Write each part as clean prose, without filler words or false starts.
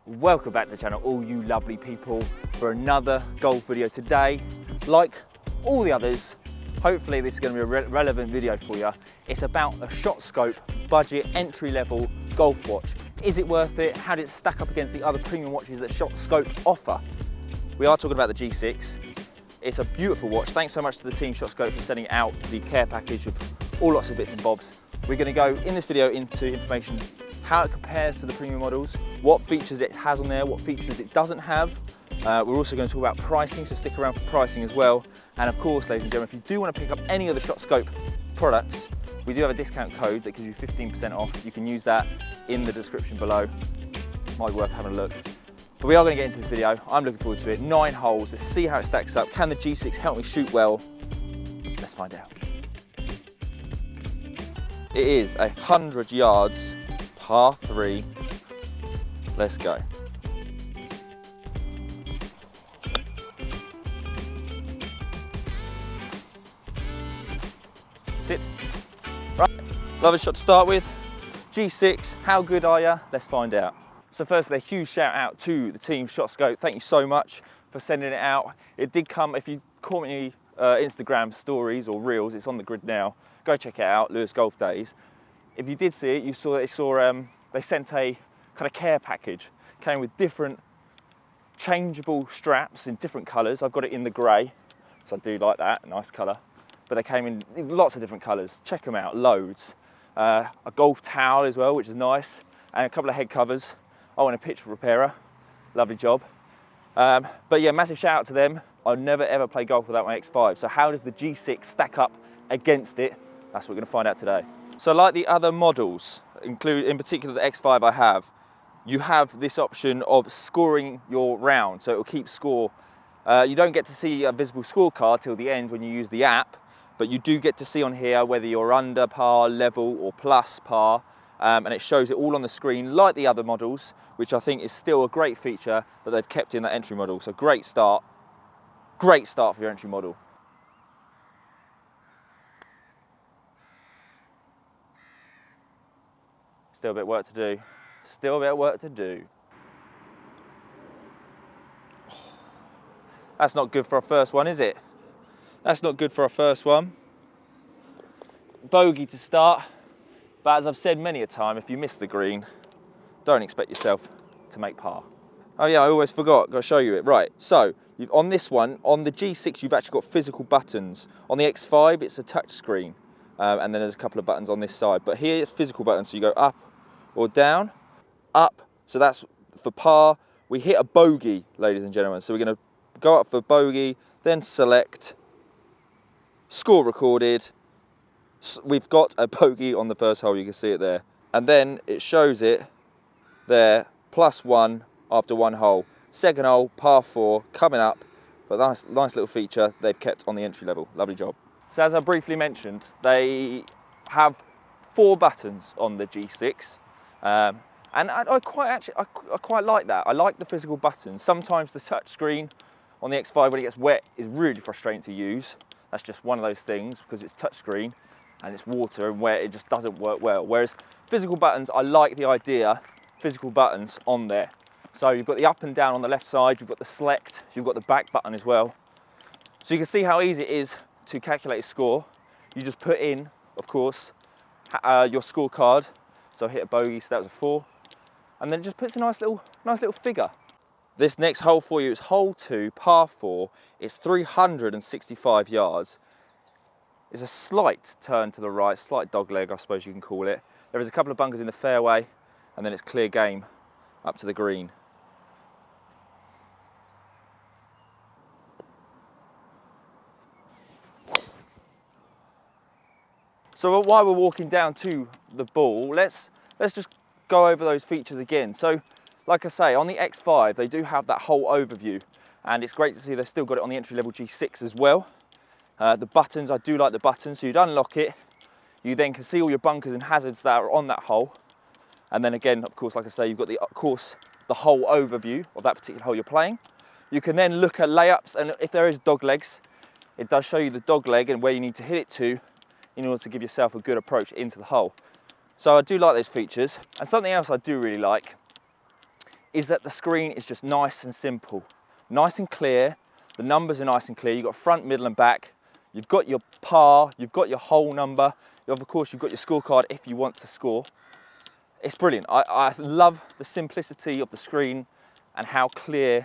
Welcome back to the channel, all you lovely people, for another golf video today. Like all the others, hopefully this is going to be a relevant video for you. It's about a Shotscope budget entry-level golf watch. Is it worth it? How does it stack up against the other premium watches that Shotscope offer? We are talking about the G6. It's a beautiful watch. Thanks so much to the team Shotscope for sending out the care package of all lots of bits and bobs. We're going to go in this video into information how it compares to the premium models, what features it has on there, what features it doesn't have. We're also going to talk about pricing, so stick around for pricing as well. And of course, ladies and gentlemen, if you do want to pick up any of the Shotscope products, we do have a discount code that gives you 15% off. You can use that in the description below. Might be worth having a look. But we are going to get into this video. I'm looking forward to it. 9 holes. Let's see how it stacks up. Can the G6 help me shoot well? Let's find out. It is 100 yards, par 3. Let's go. Sit. Right, lovely shot to start with. G6, how good are you? Let's find out. So firstly, a huge shout out to the team Shotscope. Thank you so much for sending it out. It did come, if you caught me Instagram stories or reels, it's on the grid now. Go check it out, Lewis Golf Days. If you did see it, you saw they sent a kind of care package. Came with different changeable straps in different colours. I've got it in the grey, so I do like that, nice colour. But they came in lots of different colours. Check them out, loads. A golf towel as well, which is nice, and a couple of head covers. Oh, and a pitch repairer, lovely job. But yeah, massive shout out to them. I'll never ever play golf without my X5. So how does the G6 stack up against it? That's what we're gonna find out today. So like the other models, in particular the X5 I have, you have this option of scoring your round, so it will keep score. You don't get to see a visible scorecard till the end when you use the app, but you do get to see on here whether you're under par, level, or plus par, and it shows it all on the screen like the other models, which I think is still a great feature that they've kept in that entry model. So great start for your entry model. Still a bit of work to do. Still a bit of work to do. That's not good for our first one, is it? That's not good for our first one. Bogey to start. But as I've said many a time, if you miss the green, don't expect yourself to make par. Oh yeah, I always forgot, got to show you it. Right, so on this one, on the G6, you've actually got physical buttons. On the X5, it's a touch screen. And then there's a couple of buttons on this side. But here it's physical buttons, so you go up or down, up. So that's for par. We hit a bogey, ladies and gentlemen. So we're gonna go up for bogey, then select, score recorded. We've got a bogey on the first hole, you can see it there. And then it shows it there, +1 after 1 hole. Second hole, par 4, coming up. But nice little feature they've kept on the entry level. Lovely job. So as I briefly mentioned, they have 4 buttons on the G6. And I quite like that. I like the physical buttons. Sometimes the touch screen on the X5 when it gets wet is really frustrating to use. That's just one of those things because it's touch screen and it's water and wet, it just doesn't work well. Whereas physical buttons, I like the idea, physical buttons on there. So you've got the up and down on the left side, you've got the select, you've got the back button as well. So you can see how easy it is to calculate a score. You just put in, of course, your scorecard. So I hit a bogey, so that was a 4. And then it just puts a nice little figure. This next hole for you is hole 2, par 4. It's 365 yards. It's a slight turn to the right, slight dog leg, I suppose you can call it. There is a couple of bunkers in the fairway, and then it's clear game up to the green. So while we're walking down to the ball, let's just go over those features again. So, like I say, on the X5, they do have that whole overview, and it's great to see they've still got it on the entry-level G6 as well. The buttons, I do like the buttons. So you'd unlock it, you then can see all your bunkers and hazards that are on that hole. And then again, of course, like I say, you've got the whole overview of that particular hole you're playing. You can then look at layups, and if there is dog legs, it does show you the dog leg and where you need to hit it to in order to give yourself a good approach into the hole. So I do like those features. And something else I do really like is that the screen is just nice and simple, nice and clear. The numbers are nice and clear. You've got front, middle and back. You've got your par, you've got your hole number. Of course, you've got your scorecard if you want to score. It's brilliant. I love the simplicity of the screen and how clear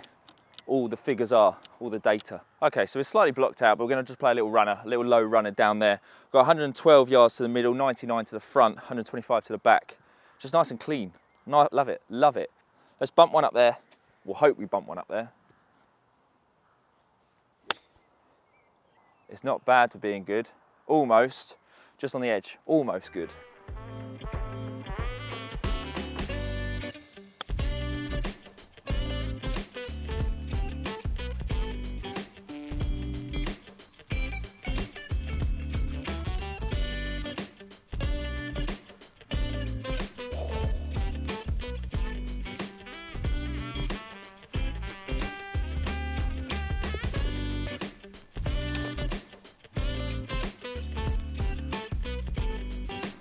all the figures are, all the data. Okay, so it's slightly blocked out, but we're going to just play a little runner, a little low runner down there. Got 112 yards to the middle, 99 to the front, 125 to the back. Just nice and clean. Love it, love it. Let's bump one up there. We'll hope we bump one up there. It's not bad for being good. Almost, just on the edge, almost good.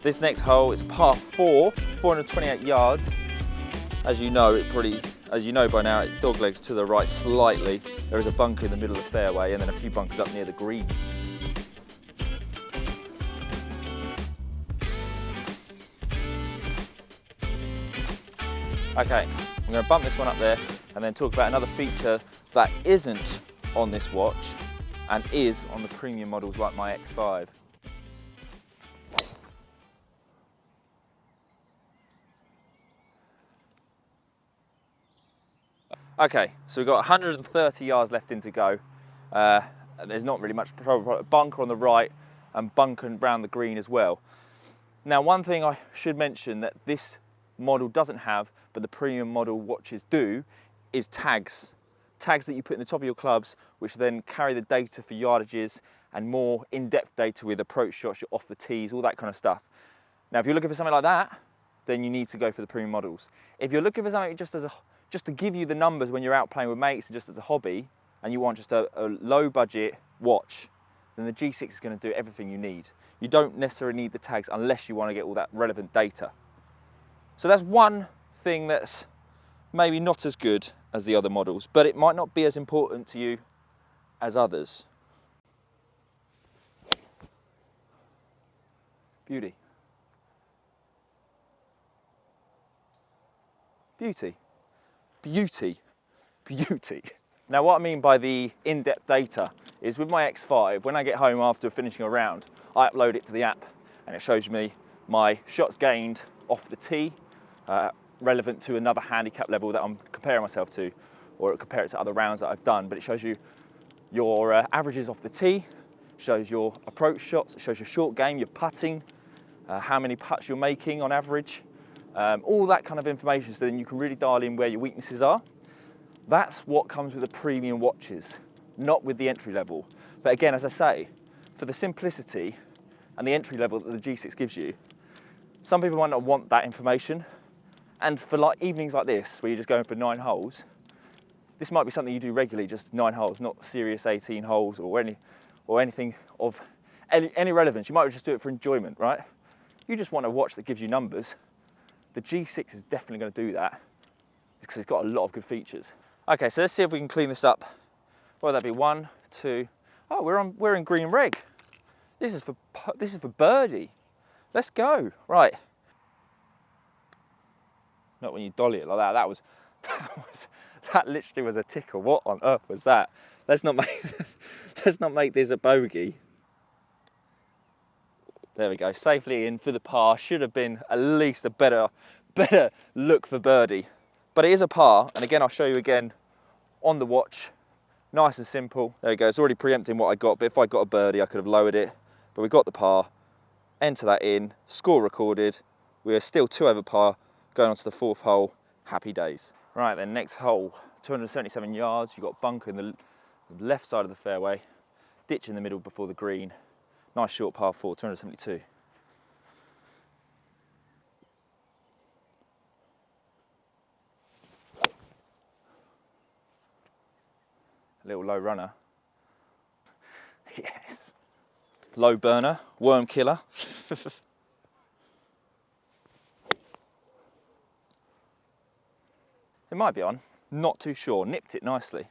This next hole is par 4, 428 yards. As you know, by now, it doglegs to the right slightly. There is a bunker in the middle of the fairway and then a few bunkers up near the green. Okay, I'm going to bump this one up there and then talk about another feature that isn't on this watch and is on the premium models like my X5. Okay, so we've got 130 yards left in to go. There's not really much bunker on the right and bunker around the green as well. Now, one thing I should mention that this model doesn't have, but the premium model watches do, is tags. Tags that you put in the top of your clubs, which then carry the data for yardages and more in-depth data with approach shots, your off the tees, all that kind of stuff. Now, if you're looking for something like that, then you need to go for the premium models. If you're looking for something just to give you the numbers when you're out playing with mates and just as a hobby, and you want just a low budget watch, then the G6 is going to do everything you need. You don't necessarily need the tags unless you want to get all that relevant data. So that's one thing that's maybe not as good as the other models, but it might not be as important to you as others. Beauty. Beauty. Beauty. Beauty. Now, what I mean by the in-depth data is with my X5, when I get home after finishing a round, I upload it to the app and it shows me my shots gained off the tee, relevant to another handicap level that I'm comparing myself to, or compare it to other rounds that I've done, but it shows you your averages off the tee, shows your approach shots, it shows your short game, your putting, how many putts you're making on average, all that kind of information, so then you can really dial in where your weaknesses are. That's what comes with the premium watches, not with the entry level. But again, as I say, for the simplicity and the entry level that the G6 gives you, some people might not want that information. And for like evenings like this, where you're just going for 9 holes, this might be something you do regularly, just 9 holes, not serious 18 holes or anything of any relevance. You might just do it for enjoyment, right? You just want a watch that gives you numbers. The G6 is definitely going to do that because it's got a lot of good features. Okay, so let's see if we can clean this up. What would that be? 1, 2. Oh, we're in green reg. This is for birdie. Let's go. Right. Not when you dolly it like that. That literally was a tickle. What on earth was that? Let's not make this a bogey. There we go. Safely in for the par. Should have been at least a better look for birdie. But it is a par, and again, I'll show you again on the watch. Nice and simple. There we go. It's already preempting what I got, but if I got a birdie, I could have lowered it. But we got the par. Enter that in. Score recorded. We are still 2 over par. Going on to the 4th hole. Happy days. Right then, next hole. 277 yards. You've got bunker in the left side of the fairway. Ditch in the middle before the green. Nice short par 4, 272. A little low runner. Yes. Low burner, worm killer. It might be on, not too sure. Nipped it nicely.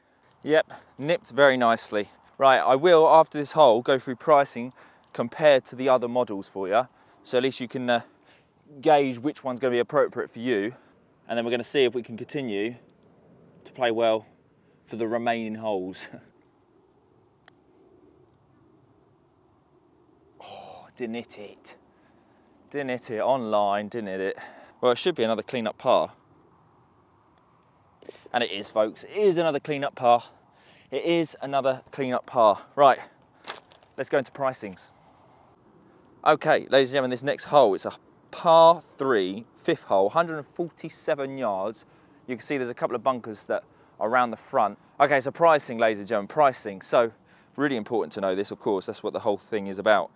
Yep, nipped very nicely. Right, I will, after this hole, go through pricing compared to the other models for you. So at least you can gauge which one's going to be appropriate for you. And then we're going to see if we can continue to play well for the remaining holes. Oh, didn't hit it. Didn't hit it online, didn't hit it. Well, it should be another clean-up par. And it is, folks. It is another clean-up par. It is another clean-up par. Right, let's go into pricings. Okay, ladies and gentlemen, this next hole, it's a par 3, 5th hole, 147 yards. You can see there's a couple of bunkers that are around the front. Okay, so pricing, ladies and gentlemen, pricing. So, really important to know this, of course. That's what the whole thing is about.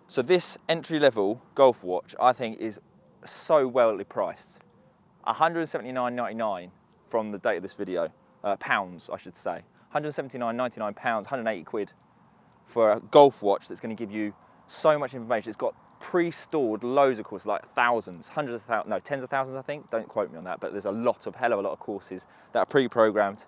So this entry-level golf watch, I think, is so well priced. $179.99 from the date of this video. Pounds, I should say. £179.99, 180 quid for a golf watch that's going to give you so much information. It's got pre-stored loads of courses, like thousands, hundreds of thousands, no, tens of thousands, I think. Don't quote me on that, but there's a lot of, hell of a lot of courses that are pre-programmed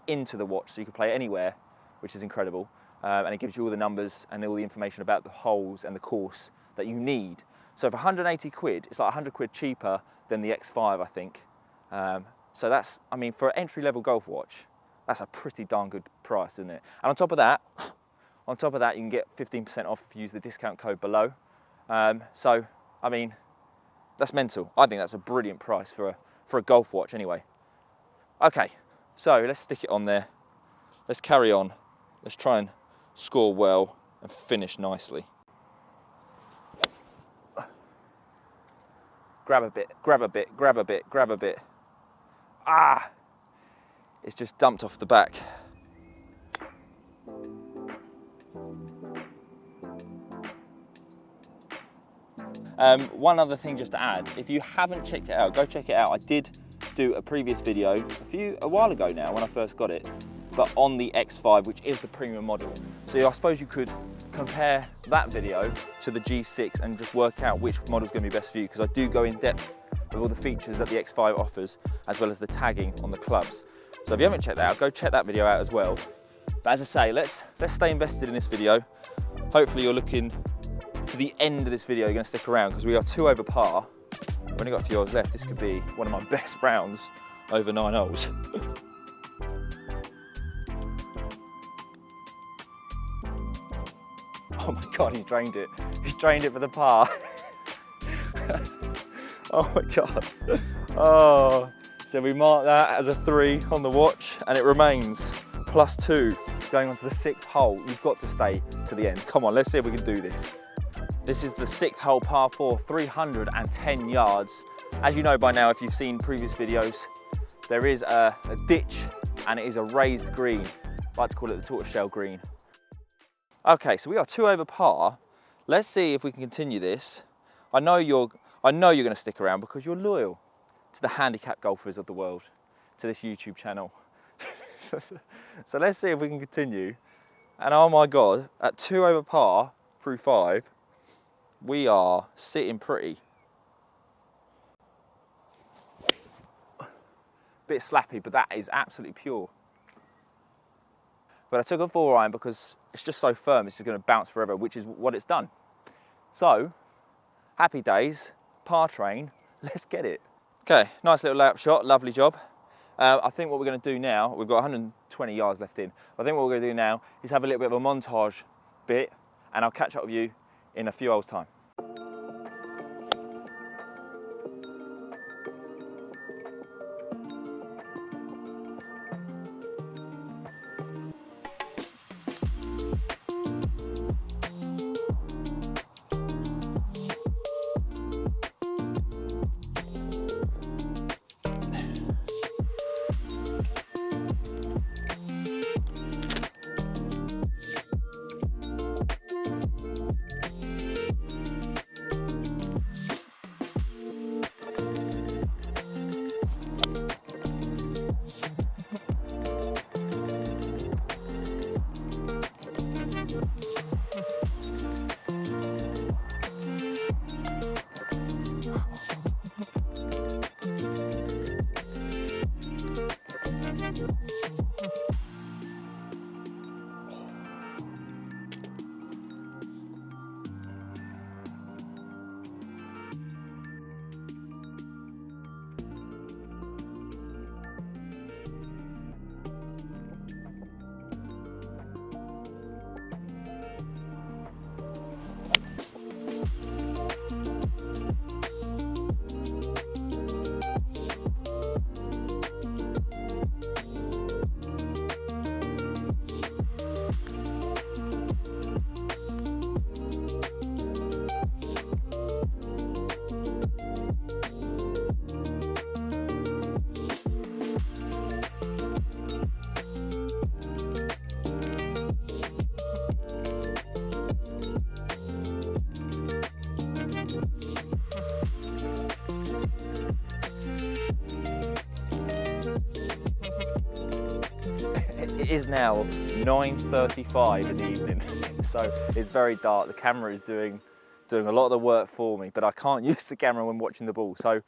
into the watch, so you can play anywhere, which is incredible. And it gives you all the numbers and all the information about the holes and the course that you need. So for 180 quid, it's like 100 quid cheaper than the X5, I think. So that's, I mean, for an entry-level golf watch, that's a pretty darn good price, isn't it? And on top of that, you can get 15% off if you use the discount code below. So, I mean, that's mental. I think that's a brilliant price for a golf watch anyway. Okay, so let's stick it on there. Let's carry on. Let's try and score well and finish nicely. Grab a bit, grab a bit, grab a bit, grab a bit. Ah! It's just dumped off the back. One other thing just to add, if you haven't checked it out, go check it out. I did do a previous video a while ago now when I first got it, but on the X5, which is the premium model. So I suppose you could compare that video to the G6 and just work out which model is going to be best for you, because I do go in depth with all the features that the X5 offers, as well as the tagging on the clubs. So if you haven't checked that out, go check that video out as well. But as I say, let's stay invested in this video. Hopefully you're looking to the end of this video, you're going to stick around, because we are 2 over par. We've only got a few holes left. This could be one of my best rounds over 9 holes. Oh my God, he drained it. He's drained it for the par. Oh my God. Oh, so we mark that as a 3 on the watch, and it remains +2 going on to the 6th hole. You've got to stay to the end. Come on, let's see if we can do this. This is the 6th hole, par 4, 310 yards. As you know by now, if you've seen previous videos, there is a ditch and it is a raised green. I like to call it the tortoiseshell green. Okay, so we are 2 over par. Let's see if we can continue this. I know you're going to stick around because you're loyal to the handicap golfers of the world, to this YouTube channel. So let's see if we can continue. And oh my God, at 2 over par through 5, we are sitting pretty. Bit slappy, but that is absolutely pure. But I took a 4-iron because it's just so firm, it's just going to bounce forever, which is what it's done. So, happy days, par train, let's get it. Okay, nice little layup shot, lovely job. I think what we're going to do now, we've got 120 yards left in. I think what we're going to do now is have a little bit of a montage bit, and I'll catch up with you in a few hours' time. It is now 9:35 in the evening, so it's very dark. The camera is doing a lot of the work for me, but I can't use the camera when watching the ball, so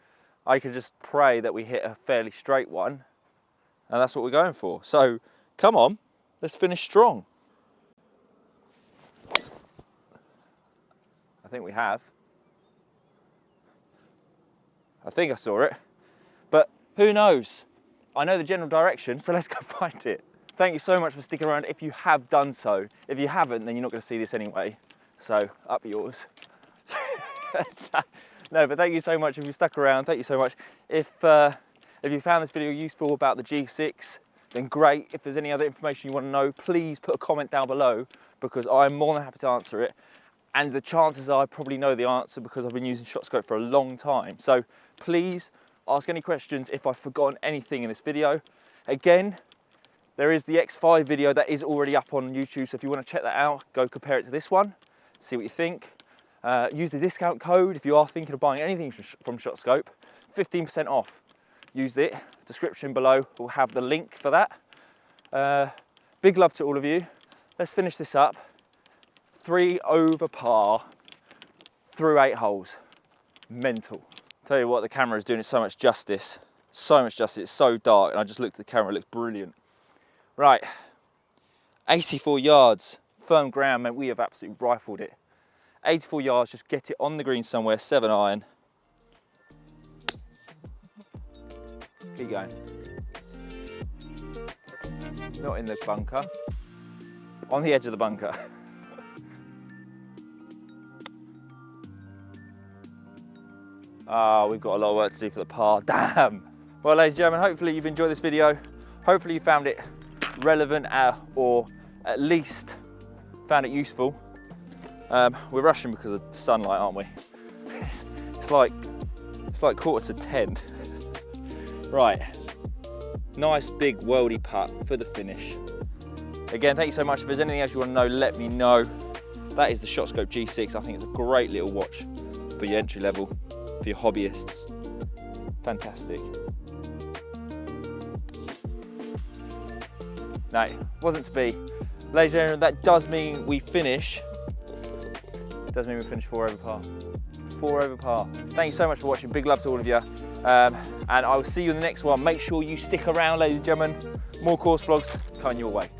I can just pray that we hit a fairly straight one, and that's what we're going for. So come on, let's finish strong. I think we have. I think I saw it, but who knows? I know the general direction, so let's go find it. Thank you so much for sticking around if you have done so. If you haven't, then you're not going to see this anyway. So, up yours. No, but thank you so much if you stuck around. Thank you so much. If you found this video useful about the G6, then great. If there's any other information you want to know, please put a comment down below, because I'm more than happy to answer it. And the chances are I probably know the answer because I've been using Shotscope for a long time. So please ask any questions if I've forgotten anything in this video. Again, there is the X5 video that is already up on YouTube, so if you want to check that out, go compare it to this one, see what you think. Use the discount code if you are thinking of buying anything from Shotscope, 15% off. Use it, description below will have the link for that. Big love to all of you. Let's finish this up. 3 over par through 8 holes. Mental. Tell you what, the camera is doing it so much justice. So much justice, it's so dark, and I just looked at the camera, it looks brilliant. Right, 84 yards, firm ground, man, we have absolutely rifled it. 84 yards, just get it on the green somewhere, 7 iron. Keep going. Not in the bunker, on the edge of the bunker. Ah, we've got a lot of work to do for the par, damn. Well, ladies and gentlemen, hopefully you've enjoyed this video. Hopefully you found it relevant or at least found it useful. We're rushing because of the sunlight, aren't we? It's like 9:45. Right, nice big worldy putt for the finish. Again, thank you so much. If there's anything else you want to know, let me know. That is the Shotscope G6. I think it's a great little watch for your entry level, for your hobbyists. Fantastic. No, wasn't to be. Ladies and gentlemen, that does mean we finish. Does mean we finish 4 over par. 4 over par. Thank you so much for watching. Big love to all of you. And I will see you in the next one. Make sure you stick around, ladies and gentlemen. More course vlogs coming your way.